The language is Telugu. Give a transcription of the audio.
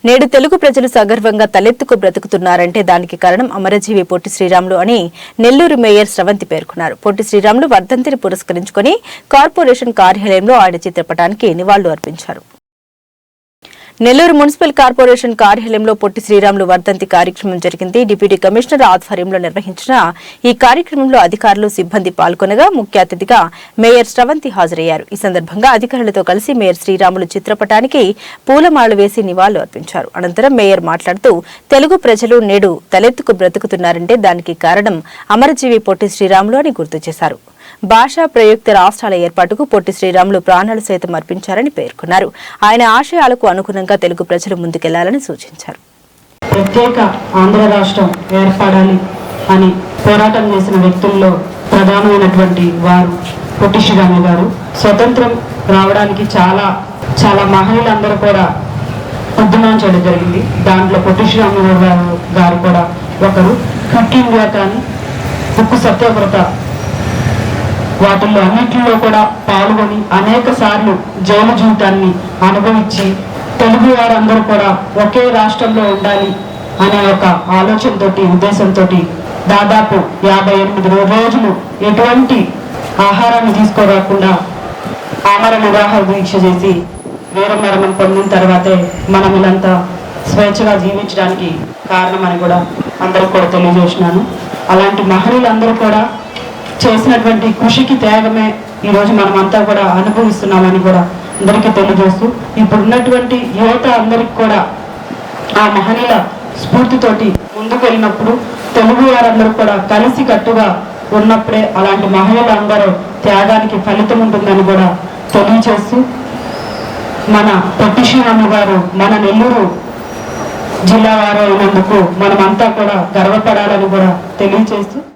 నేడు తెలుగు ప్రజలు సగర్వంగా తలెత్తుకు బ్రతుకుతున్నారంటే దానికి కారణం అమరజీవి పొట్టి శ్రీరాములు అని నెల్లూరు మేయర్ స్రవంతి పేర్కొన్నారు. పొట్టి శ్రీరాములు వర్ధంతిని పురస్కరించుకుని కార్పొరేషన్ కార్యాలయంలో ఆయన చిత్రపటానికి నివాళులు అర్పించారు. నెల్లూరు మున్సిపల్ కార్పొరేషన్ కార్యాలయంలో పొట్టి శ్రీరాములు వర్ధంతి కార్యక్రమం జరిగింది. డిప్యూటీ కమిషనర్ ఆధ్వర్యంలో నిర్వహించిన ఈ కార్యక్రమంలో అధికారులు, సిబ్బంది పాల్గొనగా ముఖ్య అతిథిగా మేయర్ స్రవంతి హాజరయ్యారు. ఈ సందర్భంగా అధికారులతో కలిసి మేయర్ శ్రీరాములు చిత్రపటానికి పూలమాలలు వేసి నివాళులు అర్పించారు. అనంతరం మేయర్ మాట్లాడుతూ తెలుగు ప్రజలు నేడు తలెత్తుకు బ్రతుకుతున్నారంటే దానికి కారణం అమరజీవి పొట్టి శ్రీరాములు అని గుర్తు చేశారు. భాషా ప్రయుక్త రాష్ట్రాల ఏర్పాటుకు పొట్టి శ్రీరాములు ప్రాణాలు సైతం అర్పించారని పేర్కొన్నారు. ఆయన ఆశయాలకు అనుగుణంగా తెలుగు ప్రజలు ముందుకెళ్లాలని సూచించారు. ప్రత్యేక ఆంధ్ర రాష్ట్రం ఏర్పడాలి అని పోరాటం చేసిన వ్యక్తుల్లో ప్రధానమైనటువంటి వారు పొట్టి శ్రీరాములు గారు. స్వతంత్రం రావడానికి చాలా మహనీయులందరూ కూడా ఉద్యమం చేయడం జరిగింది. దాంట్లో పొట్టి శ్రీరాములు గారు కూడా ఒకరు. క్విట్ ఇండియా కానీ, ఉక్కు సత్యాగ్రత వాటిల్లో అన్నింటిలో కూడా పాల్గొని అనేక సార్లు జైలు జీవితాన్ని అనుభవించి తెలుగు వారందరూ కూడా ఒకే రాష్ట్రంలో ఉండాలి అనే ఒక ఆలోచనతోటి, ఉద్దేశంతో దాదాపు 58 రోజులు ఎటువంటి ఆహారాన్ని తీసుకోరాకుండా ఆమర నిరాహార దీక్ష చేసి వీరమరణం పొందిన తర్వాతే మనం ఇలాంతా స్వేచ్ఛగా జీవించడానికి కారణమని కూడా అందరికి కూడా తెలియజేసినాను. అలాంటి మహనీయులందరూ కూడా చేసినటువంటి కృషికి త్యాగమే ఈరోజు మనమంతా కూడా అనుభవిస్తున్నామని కూడా అందరికీ తెలియజేస్తూ, ఇప్పుడున్నటువంటి యువత అందరికి కూడా ఆ మహనీయుల స్ఫూర్తితోటి ముందుకు వెళ్ళినప్పుడు తెలుగు వారందరూ కూడా కలిసి కట్టుగా ఉన్నప్పుడే అలాంటి మహనీయులందరూ త్యాగానికి ఫలితం ఉంటుందని కూడా తెలియజేస్తూ, మన పొట్టి శ్రీరాములు గారు మన నెల్లూరు జిల్లా వారు అయినందుకు మనమంతా కూడా గర్వపడాలని కూడా తెలియజేస్తూ